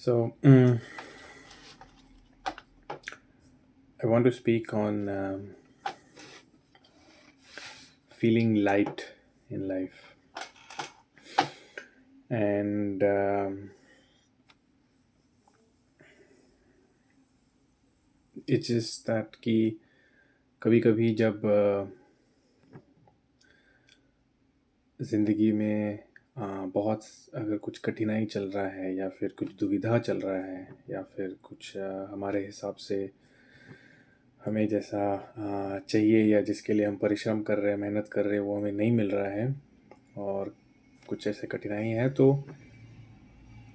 So, I want to speak on feeling light in life. And it's just that कि कभी कभी जब ज़िंदगी में बहुत अगर कुछ कठिनाई चल रहा है या फिर कुछ दुविधा चल रहा है या फिर कुछ हमारे हिसाब से हमें जैसा चाहिए या जिसके लिए हम परिश्रम कर रहे हैं, मेहनत कर रहे हैं, वो हमें नहीं मिल रहा है और कुछ ऐसे कठिनाई है तो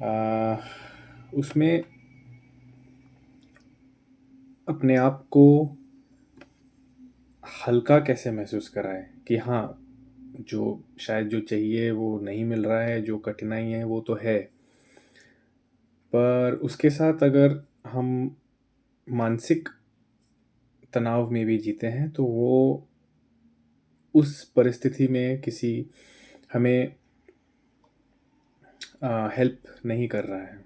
आ, उसमें अपने आप को हल्का कैसे महसूस कराएं कि हाँ, जो शायद जो चाहिए वो नहीं मिल रहा है, जो कठिनाई है वो तो है, पर उसके साथ अगर हम मानसिक तनाव में भी जीते हैं तो वो उस परिस्थिति में किसी हमें हेल्प नहीं कर रहा है।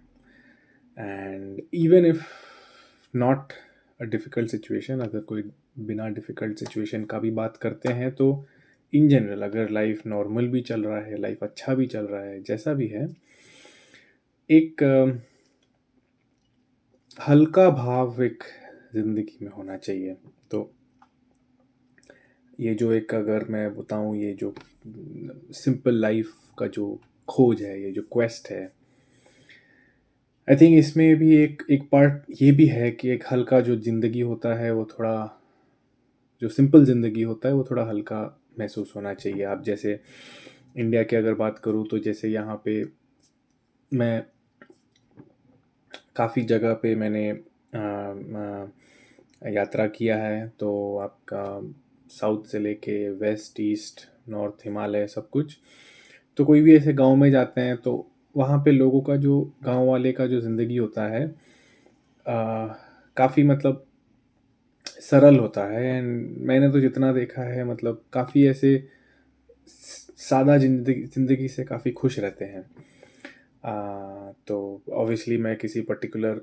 And even if not a difficult situation, अगर कोई बिना डिफ़िकल्ट सिचुएशन का भी बात करते हैं तो इन जनरल अगर लाइफ नॉर्मल भी चल रहा है, लाइफ अच्छा भी चल रहा है, जैसा भी है, एक हल्का भाव एक ज़िंदगी में होना चाहिए। तो ये जो एक अगर मैं बताऊँ, ये जो सिंपल लाइफ का जो खोज है, ये जो क्वेस्ट है, आई थिंक इसमें भी एक एक पार्ट ये भी है कि एक हल्का जो ज़िंदगी होता है वो थोड़ा, जो सिंपल ज़िंदगी होता है वो थोड़ा हल्का महसूस होना चाहिए। आप जैसे इंडिया की अगर बात करूँ तो जैसे यहाँ पे मैं काफ़ी जगह पे मैंने यात्रा किया है, तो आपका साउथ से लेके वेस्ट, ईस्ट, नॉर्थ, हिमालय सब कुछ। तो कोई भी ऐसे गांव में जाते हैं तो वहाँ पे लोगों का जो गांव वाले का जो ज़िंदगी होता है काफ़ी मतलब सरल होता है। एंड मैंने तो जितना देखा है मतलब काफ़ी ऐसे सादा ज़िंदगी से काफ़ी खुश रहते हैं। तो ऑब्वियसली मैं किसी पर्टिकुलर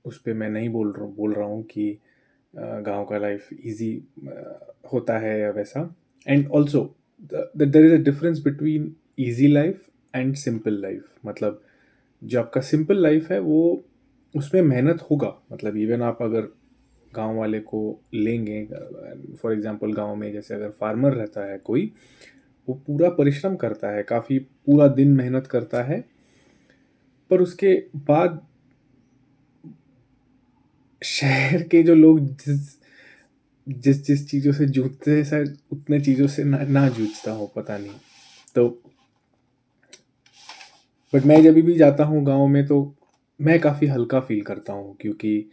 उस पे मैं नहीं बोल रहा हूँ कि गांव का लाइफ इजी होता है या वैसा। And also there is a difference between easy life and simple life. मतलब जो आपका सिंपल लाइफ है वो, उसमें मेहनत होगा, मतलब इवन आप अगर गांव वाले को लेंगे, फॉर एग्जांपल गांव में जैसे अगर फार्मर रहता है कोई, वो पूरा परिश्रम करता है, काफ़ी पूरा दिन मेहनत करता है, पर उसके बाद शहर के जो लोग जिस जिस जिस चीज़ों से जूझते हैं शायद उतने चीज़ों से ना जूझता हो, पता नहीं। तो बट मैं जब भी जाता हूँ गांव में तो मैं काफ़ी हल्का फील करता हूँ, क्योंकि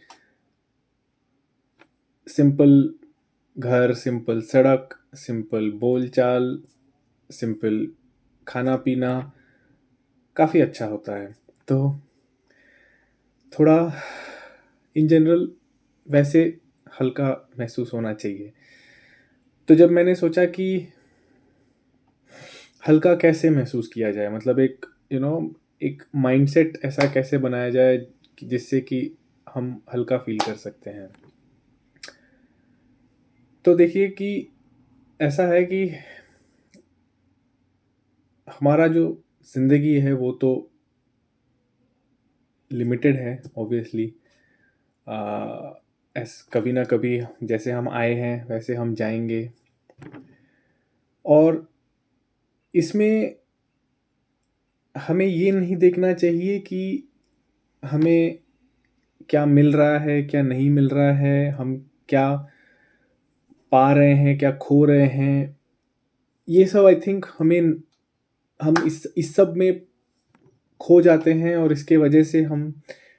सिंपल घर, सिंपल सड़क, सिंपल बोलचाल, सिंपल खाना पीना काफ़ी अच्छा होता है। तो थोड़ा इन जनरल वैसे हल्का महसूस होना चाहिए। तो जब मैंने सोचा कि हल्का कैसे महसूस किया जाए, मतलब एक एक माइंडसेट ऐसा कैसे बनाया जाए कि जिससे कि हम हल्का फील कर सकते हैं। तो देखिए कि ऐसा है कि हमारा जो ज़िंदगी है वो तो लिमिटेड है ऑब्वियसली। ऐस कभी ना कभी जैसे हम आए हैं वैसे हम जाएंगे, और इसमें हमें ये नहीं देखना चाहिए कि हमें क्या मिल रहा है, क्या नहीं मिल रहा है, हम क्या पा रहे हैं, क्या खो रहे हैं। ये सब आई थिंक हम इस सब में खो जाते हैं, और इसके वजह से हम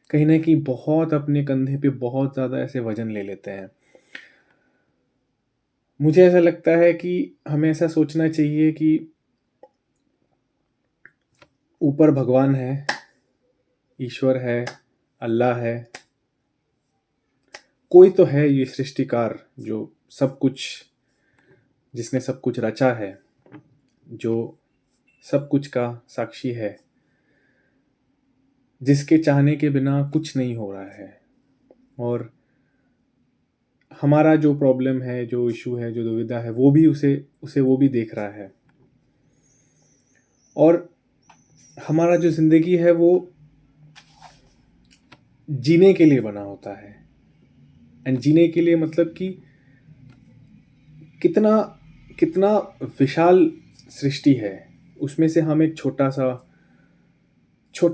कहीं ना कहीं बहुत अपने कंधे पे बहुत ज़्यादा ऐसे वजन ले लेते हैं। मुझे ऐसा लगता है कि हमें ऐसा सोचना चाहिए कि ऊपर भगवान है, ईश्वर है, अल्लाह है, कोई तो है ये सृष्टिकार जो सब कुछ, जिसने सब कुछ रचा है, जो सब कुछ का साक्षी है, जिसके चाहने के बिना कुछ नहीं हो रहा है। और हमारा जो प्रॉब्लम है, जो इशू है, जो दुविधा है, वो भी उसे उसे वो भी देख रहा है। और हमारा जो ज़िंदगी है वो जीने के लिए बना होता है। एंड जीने के लिए मतलब कि कितना कितना विशाल सृष्टि है, उसमें से हम एक छोटा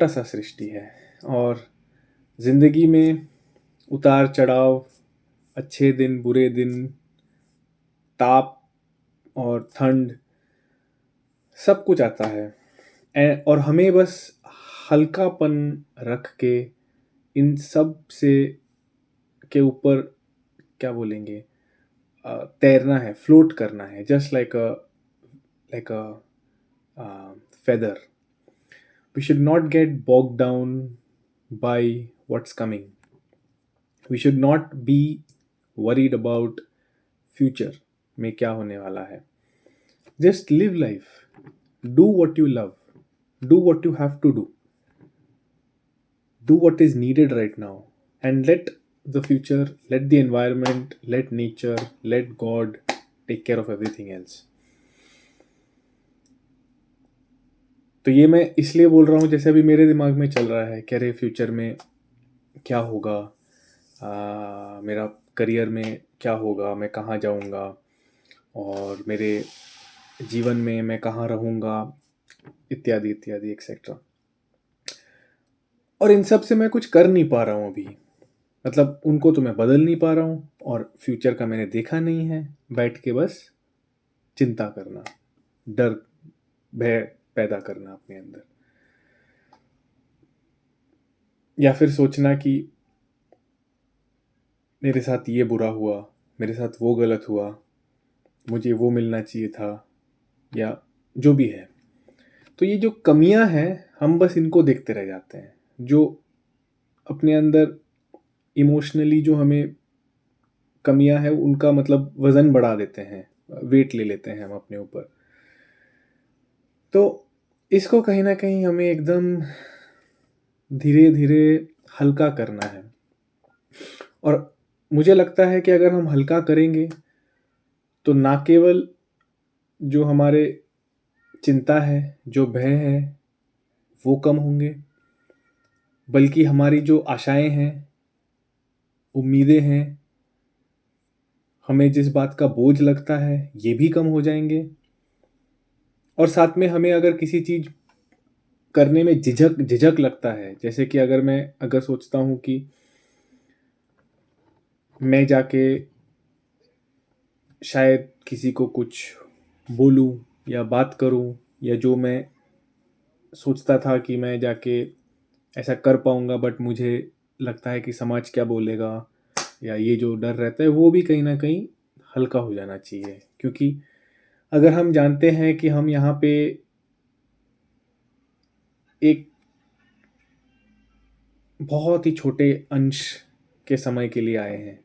सा सृष्टि है। और ज़िंदगी में उतार चढ़ाव, अच्छे दिन, बुरे दिन, ताप और ठंड, सब कुछ आता है। और हमें बस हल्कापन रख के इन सब से के ऊपर, क्या बोलेंगे, तैरना है, फ्लोट करना है, just like a feather. We should not get bogged down by what's coming. We should not be worried about future में क्या होने वाला है. Just live life. Do what you love. Do what you have to do. Do what is needed right now. And let the future, let the environment, let nature, let God take care of everything else. तो ये मैं इसलिए बोल रहा हूँ, जैसे अभी मेरे दिमाग में चल रहा है कि अरे फ्यूचर में क्या होगा, मेरा करियर में क्या होगा, मैं कहाँ जाऊँगा, और मेरे जीवन में मैं कहाँ रहूँगा, इत्यादि इत्यादि एक्सेट्रा। और इन सब से मैं कुछ कर नहीं पा रहा हूँ अभी। मतलब उनको तो मैं बदल नहीं पा रहा हूँ, और फ्यूचर का मैंने देखा नहीं है। बैठ के बस चिंता करना, डर, भय पैदा करना अपने अंदर, या फिर सोचना कि मेरे साथ ये बुरा हुआ, मेरे साथ वो गलत हुआ, मुझे वो मिलना चाहिए था, या जो भी है। तो ये जो कमियां हैं, हम बस इनको देखते रह जाते हैं। जो अपने अंदर इमोशनली जो हमें कमियां हैं, उनका मतलब वज़न बढ़ा देते हैं, वेट ले लेते हैं हम अपने ऊपर। तो इसको कहीं ना कहीं हमें एकदम धीरे धीरे हल्का करना है। और मुझे लगता है कि अगर हम हल्का करेंगे तो ना केवल जो हमारे चिंता है, जो भय है, वो कम होंगे, बल्कि हमारी जो आशाएं हैं, उम्मीदें हैं, हमें जिस बात का बोझ लगता है, ये भी कम हो जाएंगे। और साथ में हमें अगर किसी चीज़ करने में झिझक झिझक लगता है, जैसे कि अगर सोचता हूँ कि मैं जाके शायद किसी को कुछ बोलूँ या बात करूँ, या जो मैं सोचता था कि मैं जाके ऐसा कर पाऊँगा, बट मुझे लगता है कि समाज क्या बोलेगा, या ये जो डर रहता है, वो भी कहीं ना कहीं हल्का हो जाना चाहिए। क्योंकि अगर हम जानते हैं कि हम यहाँ पे एक बहुत ही छोटे अंश के समय के लिए आए हैं,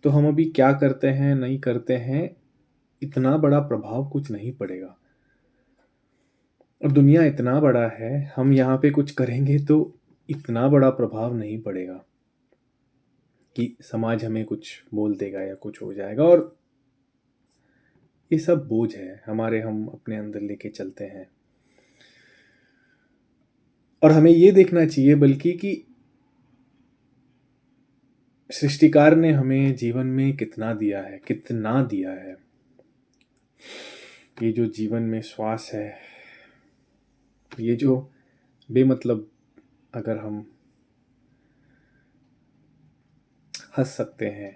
तो हम अभी क्या करते हैं, नहीं करते हैं, इतना बड़ा प्रभाव कुछ नहीं पड़ेगा। और दुनिया इतना बड़ा है, हम यहाँ पे कुछ करेंगे तो इतना बड़ा प्रभाव नहीं पड़ेगा कि समाज हमें कुछ बोल देगा या कुछ हो जाएगा। और ये सब बोझ है हमारे, हम अपने अंदर लेके चलते हैं। और हमें ये देखना चाहिए बल्कि कि सृष्टिकार ने हमें जीवन में कितना दिया है, कितना दिया है। ये जो जीवन में श्वास है, ये जो बेमतलब, अगर हम हंस सकते हैं,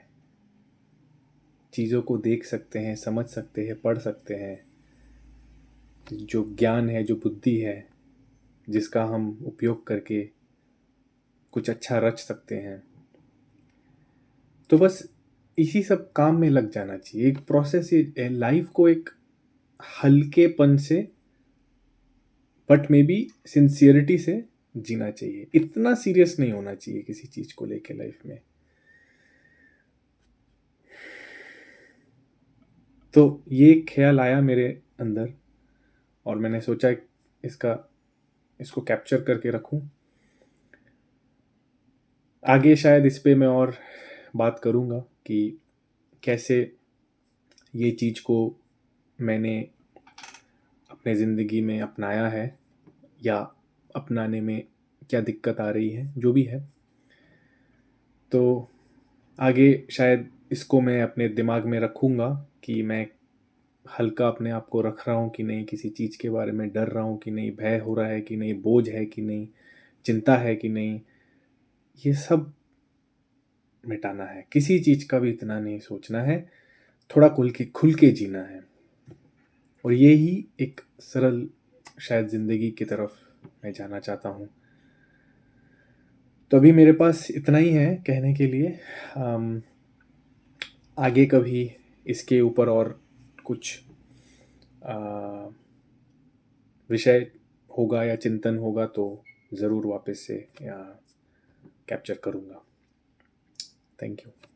चीज़ों को देख सकते हैं, समझ सकते हैं, पढ़ सकते हैं, जो ज्ञान है, जो बुद्धि है, जिसका हम उपयोग करके कुछ अच्छा रच सकते हैं, तो बस इसी सब काम में लग जाना चाहिए। एक प्रोसेस, ये लाइफ को एक हल्केपन से, बट मे बी सिंसियरिटी से जीना चाहिए। इतना सीरियस नहीं होना चाहिए किसी चीज़ को लेके लाइफ में। तो ये ख्याल आया मेरे अंदर, और मैंने सोचा इसका इसको कैप्चर करके रखूं, आगे शायद इस पे मैं और बात करूँगा कि कैसे ये चीज़ को मैंने अपने ज़िंदगी में अपनाया है या अपनाने में क्या दिक्कत आ रही है, जो भी है। तो आगे शायद इसको मैं अपने दिमाग में रखूँगा कि मैं हल्का अपने आप को रख रहा हूँ कि नहीं, किसी चीज़ के बारे में डर रहा हूँ कि नहीं, भय हो रहा है कि नहीं, बोझ है कि नहीं, चिंता है कि नहीं, ये सब मिटाना है। किसी चीज़ का भी इतना नहीं सोचना है, थोड़ा खुल के जीना है। और ये ही एक सरल शायद ज़िंदगी की तरफ मैं जाना चाहता हूँ। तो अभी मेरे पास इतना ही है कहने के लिए। आगे कभी इसके ऊपर और कुछ अ, विषय होगा या चिंतन होगा तो ज़रूर वापस से कैप्चर करूँगा। Thank you.